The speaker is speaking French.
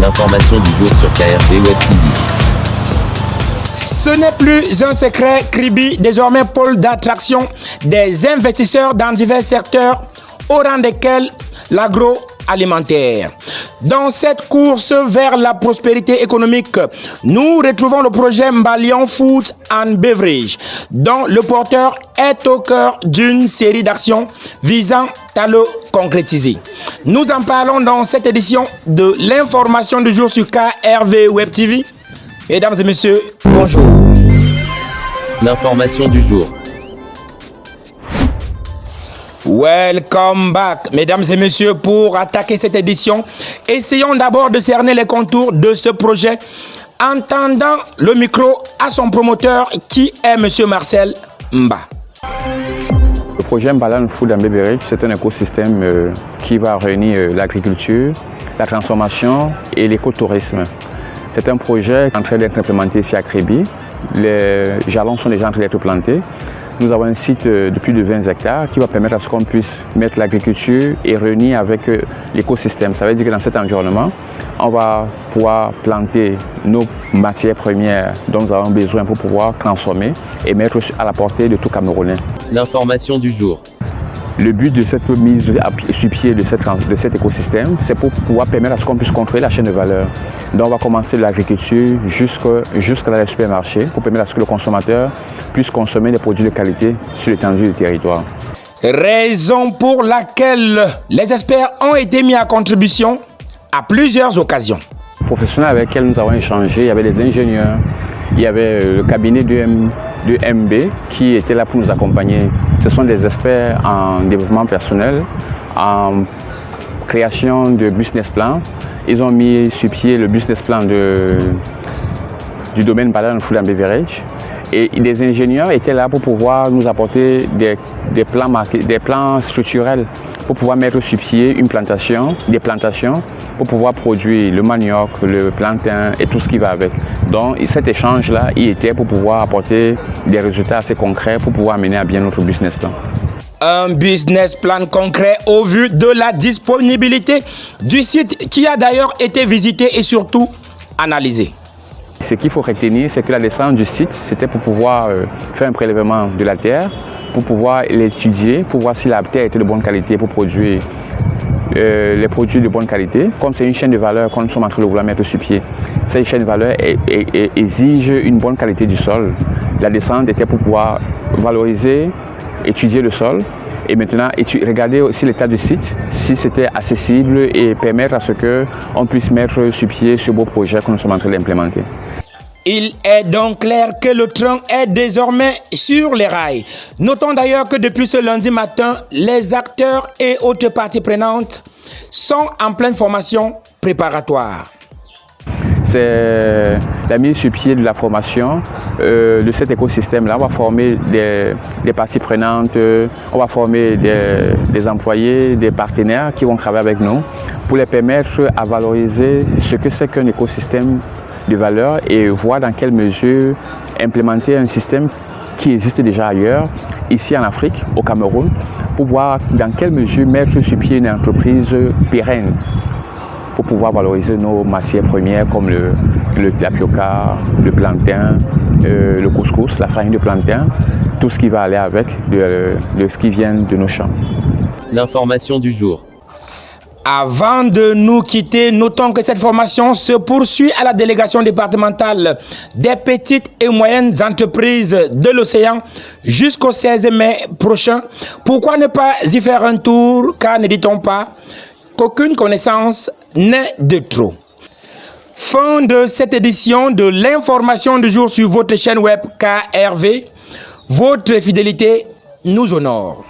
L'information du jour sur KRV Web TV. Ce n'est plus un secret, Kribi, désormais pôle d'attraction des investisseurs dans divers secteurs, au rang desquels l'agroalimentaire. Dans cette course vers la prospérité économique, nous retrouvons le projet Mbalian Food and Beverage, dont le porteur est au cœur d'une série d'actions visant à le concrétiser. Nous en parlons dans cette édition de l'information du jour sur KRV Web TV. Mesdames et messieurs, bonjour. L'information du jour. Welcome back, mesdames et messieurs, pour attaquer cette édition. Essayons d'abord de cerner les contours de ce projet en tendant le micro à son promoteur qui est monsieur Marcel Mba. Le projet Mbalian Food and Beverage, c'est un écosystème qui va réunir l'agriculture, la transformation et l'écotourisme. C'est un projet en train d'être implémenté ici à Kribi. Les jalons sont déjà en train d'être plantés. Nous avons un site de plus de 20 hectares qui va permettre à ce qu'on puisse mettre l'agriculture et réunir avec l'écosystème. Ça veut dire que dans cet environnement, on va pouvoir planter nos matières premières dont nous avons besoin pour pouvoir transformer et mettre à la portée de tout Camerounais. L'information du jour. Le but de cette mise sur pied de cet écosystème, c'est pour pouvoir permettre à ce qu'on puisse contrôler la chaîne de valeur. Donc on va commencer de l'agriculture jusqu'à la supermarché pour permettre à ce que le consommateur puisse consommer des produits de qualité sur l'étendue du territoire. Raison pour laquelle les experts ont été mis à contribution à plusieurs occasions. Les professionnels avec lesquels nous avons échangé, il y avait des ingénieurs, il y avait le cabinet de MB qui était là pour nous accompagner. Ce sont des experts en développement personnel, en création de business plan. Ils ont mis sur pied le business plan du domaine Mbalian Food and Beverage. Et des ingénieurs étaient là pour pouvoir nous apporter des plans structurels pour pouvoir mettre sur pied des plantations pour pouvoir produire le manioc, le plantain et tout ce qui va avec. Donc cet échange-là, il était pour pouvoir apporter des résultats assez concrets pour pouvoir mener à bien notre business plan. Un business plan concret au vu de la disponibilité du site qui a d'ailleurs été visité et surtout analysé. Ce qu'il faut retenir, c'est que la descente du site, c'était pour pouvoir faire un prélèvement de la terre, pour pouvoir l'étudier, pour voir si la terre était de bonne qualité pour produire les produits de bonne qualité. Comme c'est une chaîne de valeur qu'on sommes en train de vouloir mettre sur pied, cette chaîne de valeur exige une bonne qualité du sol. La descente était pour pouvoir valoriser, étudier le sol et maintenant regarder aussi l'état du site, si c'était accessible et permettre à ce qu'on puisse mettre sur pied ce beau projet que nous sommes en train d'implémenter. Il est donc clair que le train est désormais sur les rails. Notons d'ailleurs que depuis ce lundi matin, les acteurs et autres parties prenantes sont en pleine formation préparatoire. C'est la mise sur pied de la formation de cet écosystème-là. On va former des parties prenantes, on va former des employés, des partenaires qui vont travailler avec nous pour les permettre à valoriser ce que c'est qu'un écosystème de valeur et voir dans quelle mesure implémenter un système qui existe déjà ailleurs, ici en Afrique, au Cameroun, pour voir dans quelle mesure mettre sur pied une entreprise pérenne pour pouvoir valoriser nos matières premières comme le tapioca, le plantain, le couscous, la farine de plantain, tout ce qui va aller avec de ce qui vient de nos champs. L'information du jour. Avant de nous quitter, notons que cette formation se poursuit à la délégation départementale des petites et moyennes entreprises de l'océan jusqu'au 16 mai prochain. Pourquoi ne pas y faire un tour, car ne dit-on pas qu'aucune connaissance n'est de trop. Fin de cette édition de l'information du jour sur votre chaîne web KRV. Votre fidélité nous honore.